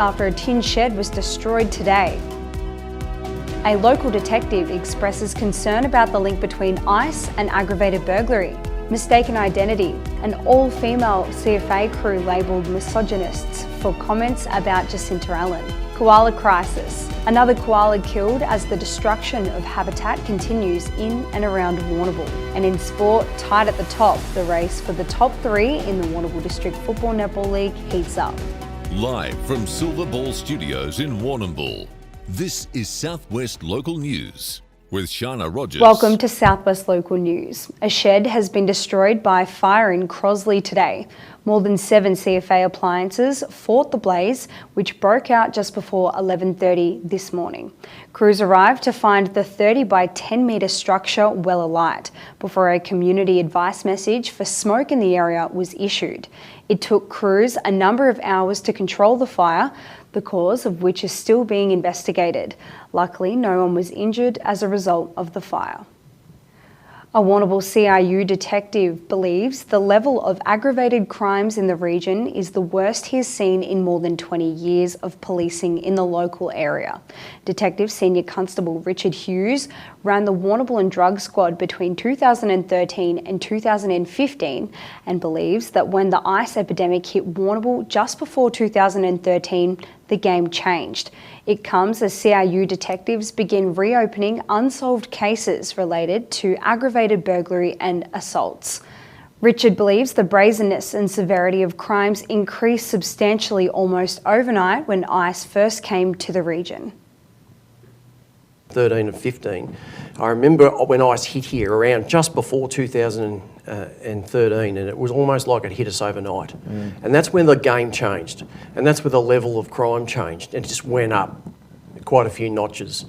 After a tin shed was destroyed today. A local detective expresses concern about the link between ice and aggravated burglary. Mistaken identity. An all-female CFA crew labelled misogynists for comments about Jacinta Allen. Koala crisis. Another koala killed as the destruction of habitat continues in and around Warrnambool. And in sport, tied at the top, the race for the top 3 in the Warrnambool District Football Netball League heats up. Live from Silver Ball Studios in Warrnambool, this is Southwest Local News with Sharna Rogers. Welcome to Southwest Local News. A shed has been destroyed by fire in Crosley today. More than 7 CFA appliances fought the blaze, which broke out just before 11:30 this morning. Crews arrived to find the 30 by 10 metre structure well alight before a community advice message for smoke in the area was issued. It took crews a number of hours to control the fire, the cause of which is still being investigated. Luckily, no one was injured as a result of the fire. A Warrnambool CRU detective believes the level of aggravated crimes in the region is the worst he has seen in more than 20 years of policing in the local area. Detective Senior Constable Richard Hughes ran the Warrnambool and Drug Squad between 2013 and 2015 and believes that when the ice epidemic hit Warrnambool just before 2013, the game changed. It comes as CRU detectives begin reopening unsolved cases related to aggravated burglary and assaults. Richard believes the brazenness and severity of crimes increased substantially almost overnight when ICE first came to the region. 13 and 15. I remember when ICE hit here around just before 2013, and it was almost like it hit us overnight. And that's when the game changed, and that's where the level of crime changed. It just went up quite a few notches.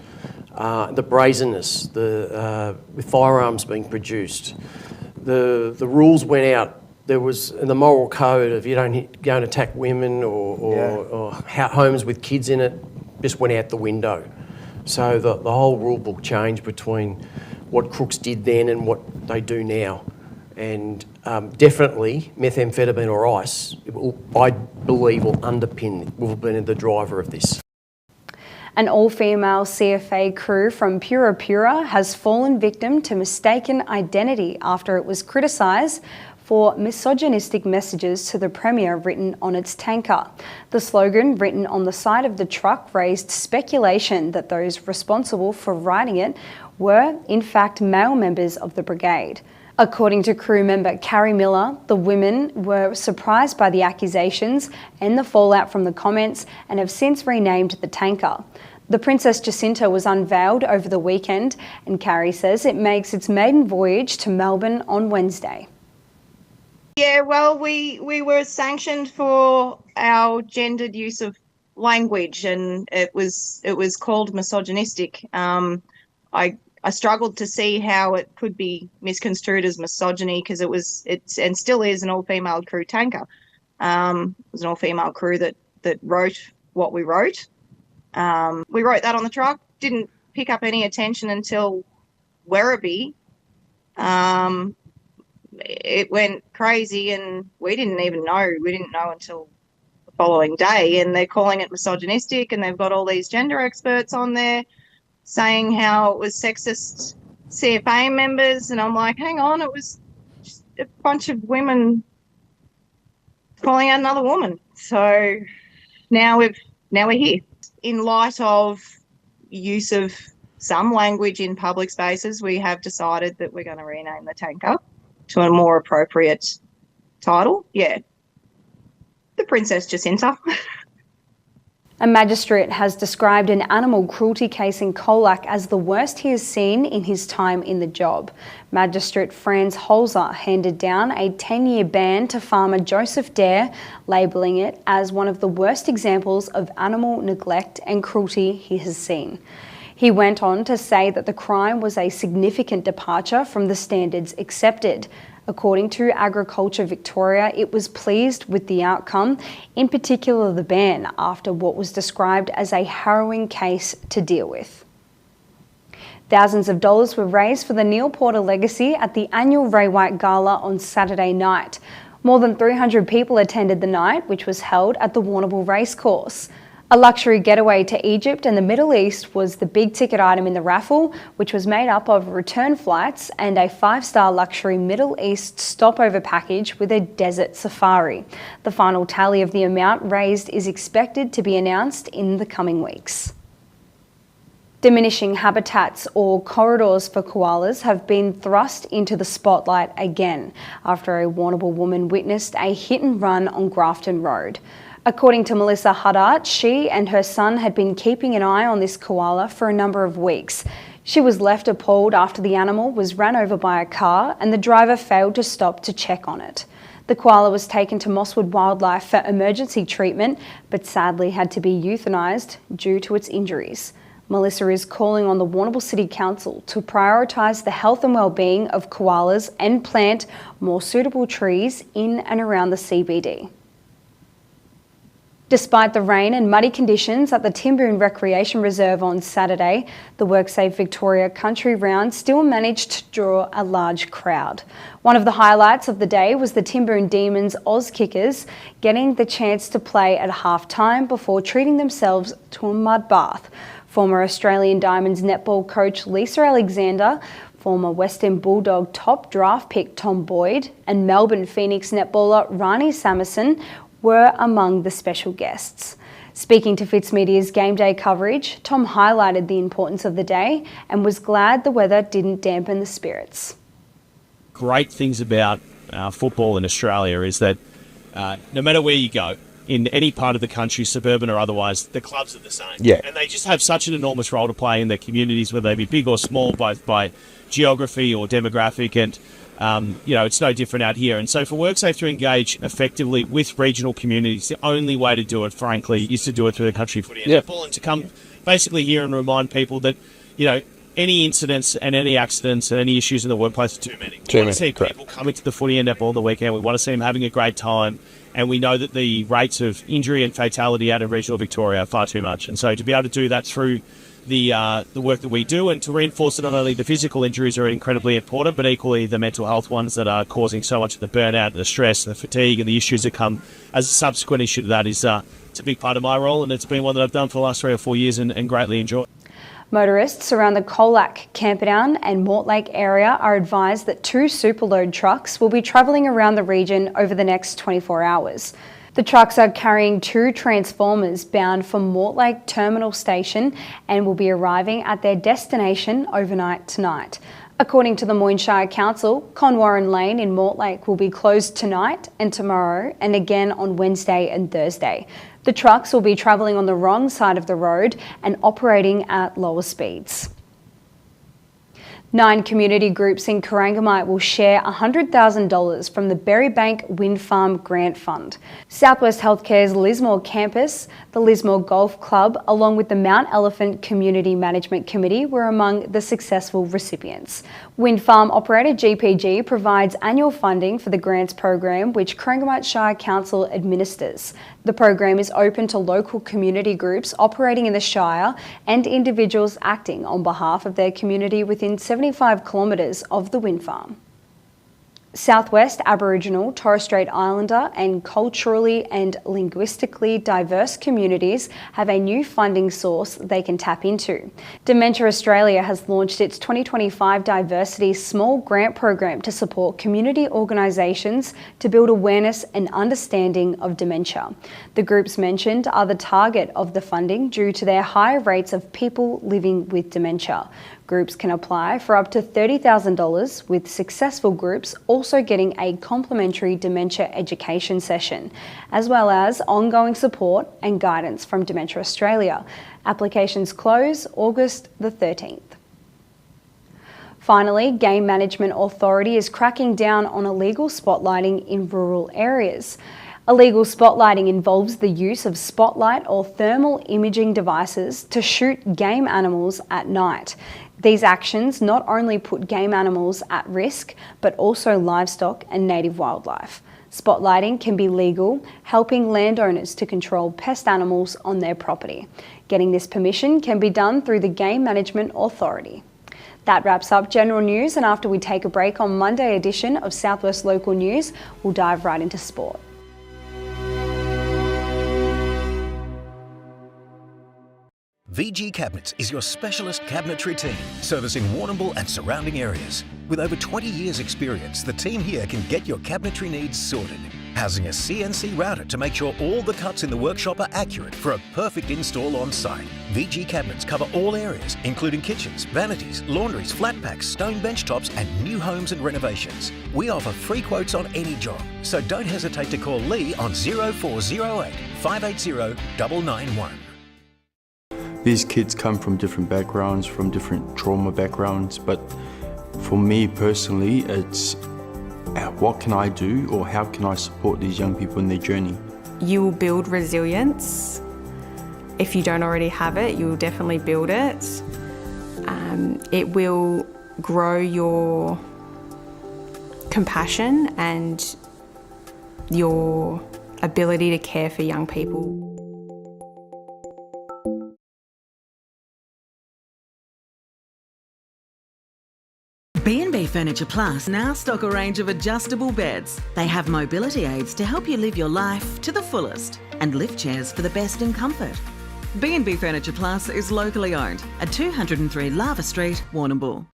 The brazenness, with firearms being produced, the rules went out. There was in the moral code of you don't go and attack women or homes with kids in it, just went out the window. So the whole rule book changed between what crooks did then and what they do now. And definitely methamphetamine or ice, I believe, will have been the driver of this. An all-female CFA crew from Pura has fallen victim to mistaken identity after it was criticised for misogynistic messages to the Premier written on its tanker. The slogan written on the side of the truck raised speculation that those responsible for writing it were, in fact, male members of the brigade. According to crew member Carrie Miller, the women were surprised by the accusations and the fallout from the comments and have since renamed the tanker. The Princess Jacinta was unveiled over the weekend, and Carrie says it makes its maiden voyage to Melbourne on Wednesday. Yeah, well, we were sanctioned for our gendered use of language, and it was called misogynistic. I struggled to see how it could be misconstrued as misogyny because it's and still is an all-female crew tanker. It was an all-female crew that wrote what we wrote. We wrote that on the truck. Didn't pick up any attention until Werribee. It went crazy and we didn't even know. We didn't know until the following day, and they're calling it misogynistic, and they've got all these gender experts on there saying how it was sexist CFA members, and I'm like, hang on, it was just a bunch of women calling out another woman. So now we're here. In light of use of some language in public spaces, we have decided that we're going to rename the tanker to a more appropriate title. Yeah, the Princess Jacinta. A magistrate has described an animal cruelty case in Colac as the worst he has seen in his time in the job. Magistrate Franz Holzer handed down a 10-year ban to farmer Joseph Dare, labelling it as one of the worst examples of animal neglect and cruelty he has seen. He went on to say that the crime was a significant departure from the standards accepted. According to Agriculture Victoria, it was pleased with the outcome, in particular the ban, after what was described as a harrowing case to deal with. Thousands of dollars were raised for the Neil Porter legacy at the annual Ray White Gala on Saturday night. More than 300 people attended the night, which was held at the Warrnambool Racecourse. A luxury getaway to Egypt and the Middle East was the big ticket item in the raffle, which was made up of return flights and a 5-star luxury Middle East stopover package with a desert safari. The final tally of the amount raised is expected to be announced in the coming weeks. Diminishing habitats or corridors for koalas have been thrust into the spotlight again after a Warrnambool woman witnessed a hit and run on Grafton Road. According to Melissa Huddart, she and her son had been keeping an eye on this koala for a number of weeks. She was left appalled after the animal was ran over by a car and the driver failed to stop to check on it. The koala was taken to Mosswood Wildlife for emergency treatment, but sadly had to be euthanised due to its injuries. Melissa is calling on the Warrnambool City Council to prioritise the health and well-being of koalas and plant more suitable trees in and around the CBD. Despite the rain and muddy conditions at the Timboon Recreation Reserve on Saturday, the WorkSafe Victoria Country Round still managed to draw a large crowd. One of the highlights of the day was the Timboon Demons Oz Kickers getting the chance to play at half-time before treating themselves to a mud bath. Former Australian Diamonds netball coach Lisa Alexander, former Western Bulldog top draft pick Tom Boyd, and Melbourne Phoenix netballer Rani Samuson were among the special guests. Speaking to Fitzmedia's game day coverage, Tom highlighted the importance of the day and was glad the weather didn't dampen the spirits. Great things about football in Australia is that no matter where you go, in any part of the country, suburban or otherwise, the clubs are the same. Yeah. And they just have such an enormous role to play in their communities, whether they be big or small, both by geography or demographic. And it's no different out here. And so for WorkSafe to engage effectively with regional communities, the only way to do it, frankly, is to do it through the country footy and netball, and to come basically here and remind people that, any incidents and any accidents and any issues in the workplace are too many. We want to see people coming to the footy and netball on the weekend. We want to see them having a great time. And we know that the rates of injury and fatality out in regional Victoria are far too much. And so to be able to do that through the work that we do, and to reinforce that not only the physical injuries are incredibly important, but equally the mental health ones that are causing so much of the burnout, the stress, the fatigue, and the issues that come as a subsequent issue to that is it's a big part of my role, and it's been one that I've done for the last 3 or 4 years and greatly enjoyed. Motorists around the Colac, Camperdown and Mortlake area are advised that 2 superload trucks will be travelling around the region over the next 24 hours. The trucks are carrying 2 transformers bound for Mortlake Terminal Station and will be arriving at their destination overnight tonight. According to the Moyne Shire Council, Conwarren Lane in Mortlake will be closed tonight and tomorrow, and again on Wednesday and Thursday. The trucks will be travelling on the wrong side of the road and operating at lower speeds. 9 community groups in Corangamite will share $100,000 from the Berrybank Wind Farm Grant Fund. Southwest Healthcare's Lismore campus, the Lismore Golf Club, along with the Mount Elephant Community Management Committee were among the successful recipients. Wind farm operator GPG provides annual funding for the grants program, which Corangamite Shire Council administers. The program is open to local community groups operating in the Shire and individuals acting on behalf of their community within 75 kilometres of the wind farm. Southwest Aboriginal, Torres Strait Islander and culturally and linguistically diverse communities have a new funding source they can tap into. Dementia Australia has launched its 2025 Diversity Small Grant Program to support community organisations to build awareness and understanding of dementia. The groups mentioned are the target of the funding due to their high rates of people living with dementia. Groups can apply for up to $30,000, with successful groups also getting a complimentary dementia education session, as well as ongoing support and guidance from Dementia Australia. Applications close August the 13th. Finally, Game Management Authority is cracking down on illegal spotlighting in rural areas. Illegal spotlighting involves the use of spotlight or thermal imaging devices to shoot game animals at night. These actions not only put game animals at risk, but also livestock and native wildlife. Spotlighting can be legal, helping landowners to control pest animals on their property. Getting this permission can be done through the Game Management Authority. That wraps up general news, and after we take a break on Monday edition of Southwest Local News, we'll dive right into sport. VG Cabinets is your specialist cabinetry team, servicing Warrnambool and surrounding areas. With over 20 years' experience, the team here can get your cabinetry needs sorted. Housing a CNC router to make sure all the cuts in the workshop are accurate for a perfect install on site. VG Cabinets cover all areas, including kitchens, vanities, laundries, flat packs, stone bench tops, and new homes and renovations. We offer free quotes on any job, so don't hesitate to call Lee on 0408 580 991. These kids come from different backgrounds, from different trauma backgrounds, but for me personally, it's what can I do or how can I support these young people in their journey? You will build resilience. If you don't already have it, you will definitely build it. It will grow your compassion and your ability to care for young people. B&B Furniture Plus now stock a range of adjustable beds. They have mobility aids to help you live your life to the fullest and lift chairs for the best in comfort. B&B Furniture Plus is locally owned at 203 Lava Street, Warrnambool.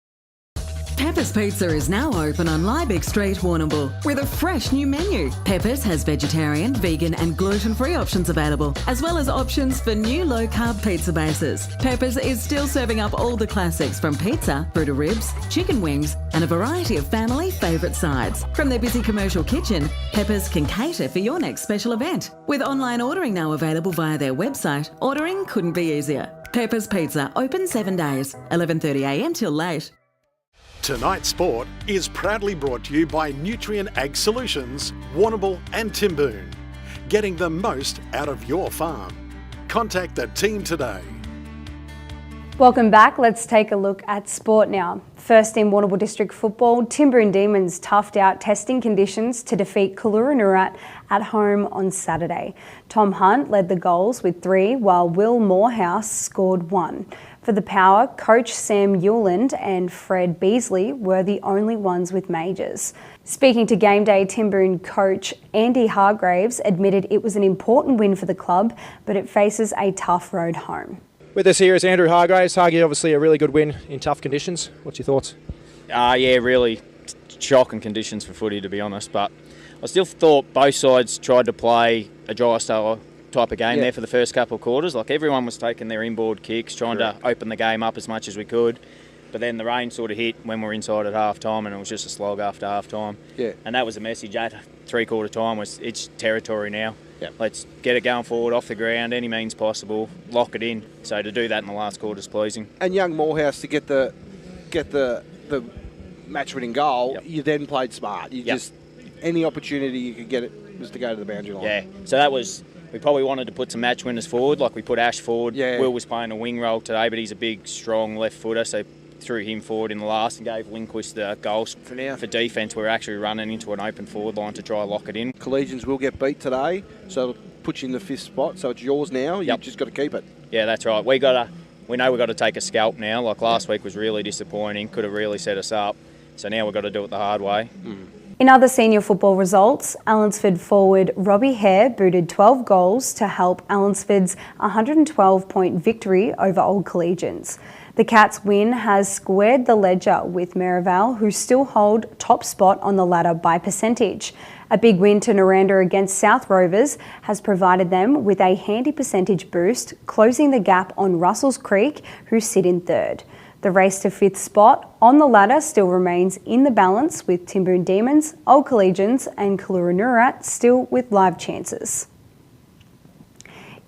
Pepper's Pizza is now open on Liebig Street, Warrnambool, with a fresh new menu. Pepper's has vegetarian, vegan and gluten-free options available, as well as options for new low-carb pizza bases. Pepper's is still serving up all the classics from pizza through to ribs, chicken wings and a variety of family favourite sides. From their busy commercial kitchen, Pepper's can cater for your next special event. With online ordering now available via their website, ordering couldn't be easier. Pepper's Pizza, open 7 days, 11:30am till late. Tonight's sport is proudly brought to you by Nutrient Ag Solutions, Warrnambool and Timboon. Getting the most out of your farm. Contact the team today. Welcome back. Let's take a look at sport now. First in Warrnambool District Football, Timboon Demons toughed out testing conditions to defeat Coolaroo at home on Saturday. Tom Hunt led the goals with 3, while Will Morehouse scored 1. For the Power, coach Sam Hewland and Fred Beasley were the only ones with majors. Speaking to Game Day, Timboon coach Andy Hargraves admitted it was an important win for the club, but it faces a tough road home. With us here is Andrew Hargraves. Hargy, obviously a really good win in tough conditions. What's your thoughts? Yeah, really shocking conditions for footy, to be honest. But I still thought both sides tried to play a dry style type of game there for the first couple of quarters. Like, everyone was taking their inboard kicks, trying to open the game up as much as we could. But then the rain sort of hit when we were inside at half time, and it was just a slog after half time. Yeah. And that was the message at 3/4 time, was it's territory now. Yep. Let's get it going forward off the ground, any means possible, lock it in. So to do that in the last quarter is pleasing. And young Morehouse to get the match-winning goal, you then played smart. You just, any opportunity you could get it was to go to the boundary line. Yeah, so that was, we probably wanted to put some match winners forward, like we put Ash forward. Yeah. Will was playing a wing role today, but he's a big, strong left footer, so threw him forward in the last and gave Lindquist the goals. For now, for defence, we're actually running into an open forward line to try and lock it in. Collegians will get beat today, so it'll put you in the 5th spot, so it's yours now. You've just got to keep it. Yeah, that's right. We know we've got to take a scalp now. Like, last week was really disappointing, could have really set us up. So now we've got to do it the hard way. In other senior football results, Allansford forward Robbie Hare booted 12 goals to help Allansford's 112-point victory over Old Collegians. The Cats' win has squared the ledger with Merivale, who still hold top spot on the ladder by percentage. A big win to Noranda against South Rovers has provided them with a handy percentage boost, closing the gap on Russell's Creek, who sit in 3rd. The race to 5th spot on the ladder still remains in the balance, with Timboon Demons, Old Collegians and Coolaroo still with live chances.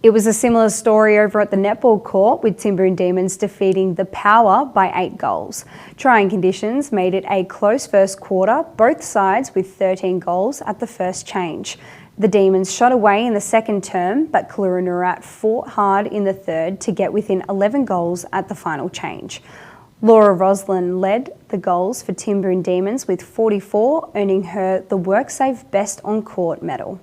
It was a similar story over at the netball court, with Timboon Demons defeating the Power by 8 goals. Trying conditions made it a close first quarter, both sides with 13 goals at the first change. The Demons shot away in the second term, but Coolaroo fought hard in the third to get within 11 goals at the final change. Laura Roslin led the goals for Timboon Demons with 44, earning her the WorkSafe Best on Court medal.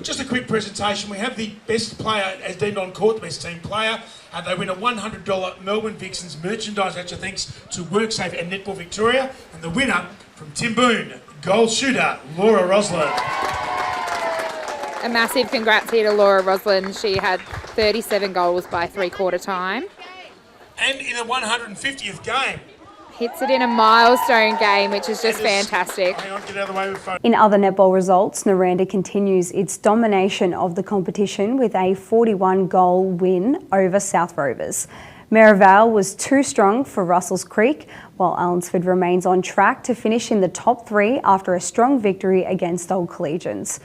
Just a quick presentation. We have the best player as deemed on court, the best team player. They win a $100 Melbourne Vixens merchandise voucher thanks to WorkSafe and Netball Victoria. And the winner from Timboon, goal shooter Laura Roslin. A massive congrats here to Laura Roslin. She had 37 goals by three-quarter time. And in the 150th game. Hits it in a milestone game, which is just fantastic. Hang on, get out of the way with phone. In other netball results, Naranda continues its domination of the competition with a 41-goal win over South Rovers. Maryvale was too strong for Russells Creek, while Allensford remains on track to finish in the top 3 after a strong victory against Old Collegians.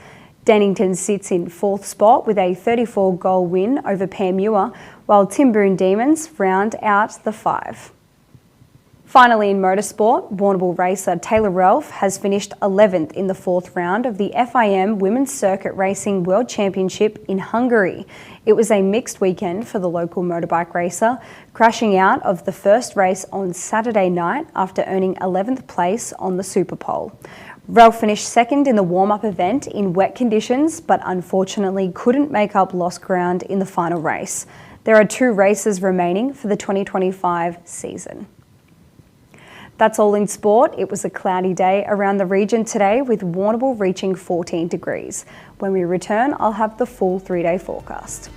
Dennington sits in 4th spot with a 34-goal win over Panmure, while Timboon Demons round out the 5. Finally, in motorsport, Warrnambool racer Taylor Ralph has finished 11th in the 4th round of the FIM Women's Circuit Racing World Championship in Hungary. It was a mixed weekend for the local motorbike racer, crashing out of the first race on Saturday night after earning 11th place on the Superpole. Ralph finished 2nd in the warm-up event in wet conditions, but unfortunately couldn't make up lost ground in the final race. There are 2 races remaining for the 2025 season. That's all in sport. It was a cloudy day around the region today with Warrnambool reaching 14 degrees. When we return, I'll have the full 3-day forecast.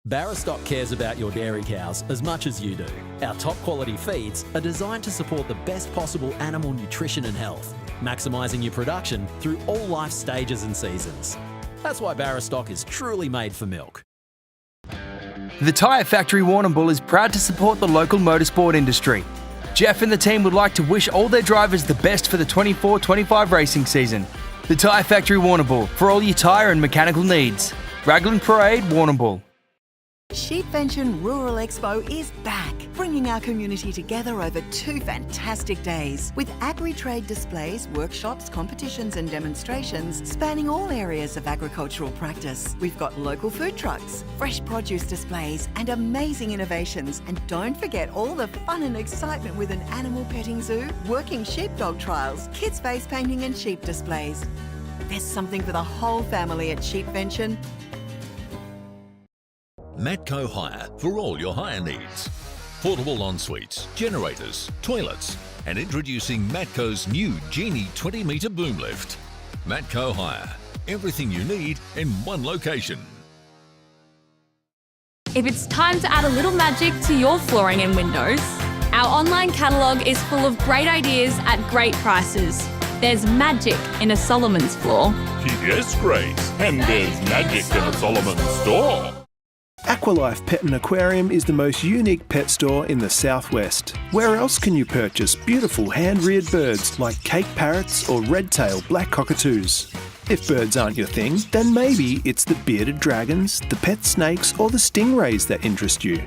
Barrastock cares about your dairy cows as much as you do. Our top quality feeds are designed to support the best possible animal nutrition and health, maximising your production through all life stages and seasons. That's why Barrastock is truly made for milk. The Tyre Factory Warrnambool is proud to support the local motorsport industry. Jeff and the team would like to wish all their drivers the best for the 24-25 racing season. The Tyre Factory Warrnambool, for all your tyre and mechanical needs. Raglan Parade, Warrnambool. Sheepvention Rural Expo is back, bringing our community together over 2 fantastic days with agri-trade displays, workshops, competitions and demonstrations spanning all areas of agricultural practice. We've got local food trucks, fresh produce displays and amazing innovations. And don't forget all the fun and excitement with an animal petting zoo, working sheepdog trials, kids face painting and sheep displays. There's something for the whole family at Sheepvention. Matco Hire for all your hire needs. Portable en-suites, generators, toilets, and introducing Matco's new Genie 20-metre boom lift. Matco Hire, everything you need in one location. If it's time to add a little magic to your flooring and windows, our online catalogue is full of great ideas at great prices. There's magic in a Solomon's floor. Yes, Grace, and there's magic in a Solomon's store. Aqualife Pet and Aquarium is the most unique pet store in the southwest. Where else can you purchase beautiful hand-reared birds like cake parrots or red-tailed black cockatoos? If birds aren't your thing, then maybe it's the bearded dragons, the pet snakes or the stingrays that interest you.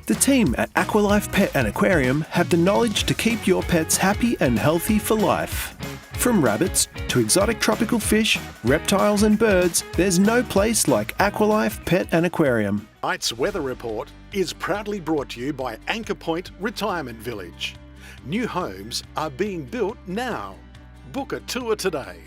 The team at Aqualife Pet and Aquarium have the knowledge to keep your pets happy and healthy for life. From rabbits to exotic tropical fish, reptiles and birds, there's no place like Aqualife Pet and Aquarium. Tonight's weather report is proudly brought to you by Anchor Point Retirement Village. New homes are being built now. Book a tour today.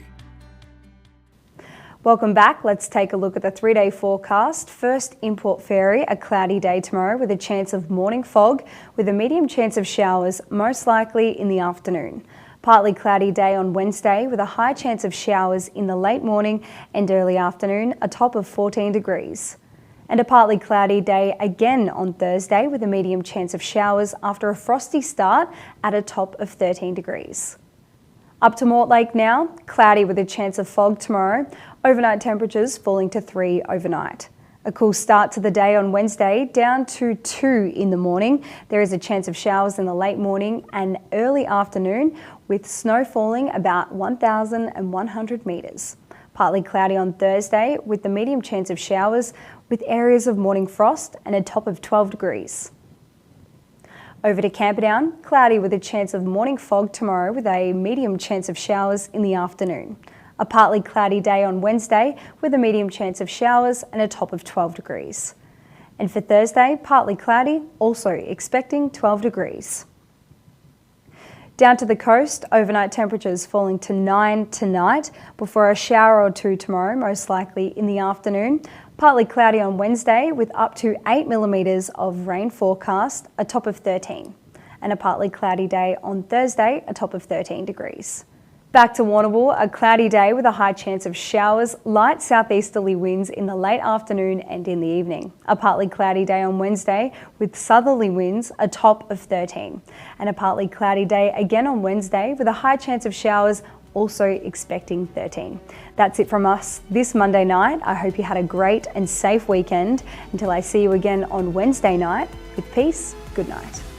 Welcome back. Let's take a look at the 3-day forecast. First, in Port Fairy, a cloudy day tomorrow with a chance of morning fog with a medium chance of showers, most likely in the afternoon. Partly cloudy day on Wednesday with a high chance of showers in the late morning and early afternoon, a top of 14 degrees. And a partly cloudy day again on Thursday with a medium chance of showers after a frosty start at a top of 13 degrees. Up to Mortlake now, cloudy with a chance of fog tomorrow, overnight temperatures falling to 3 overnight. A cool start to the day on Wednesday, down to 2 in the morning. There is a chance of showers in the late morning and early afternoon with snow falling about 1,100 metres. Partly cloudy on Thursday with the medium chance of showers with areas of morning frost and a top of 12 degrees. Over to Camperdown, cloudy with a chance of morning fog tomorrow with a medium chance of showers in the afternoon. A partly cloudy day on Wednesday with a medium chance of showers and a top of 12 degrees. And for Thursday, partly cloudy, also expecting 12 degrees. Down to the coast, overnight temperatures falling to 9 tonight before a shower or 2 tomorrow, most likely in the afternoon. Partly cloudy on Wednesday with up to 8 millimetres of rain forecast, a top of 13. And a partly cloudy day on Thursday, a top of 13 degrees. Back to Warrnambool, a cloudy day with a high chance of showers, light southeasterly winds in the late afternoon and in the evening. A partly cloudy day on Wednesday with southerly winds, a top of 13. And a partly cloudy day again on Wednesday with a high chance of showers, also expecting 13. That's it from us this Monday night. I hope you had a great and safe weekend. Until I see you again on Wednesday night, with peace, good night.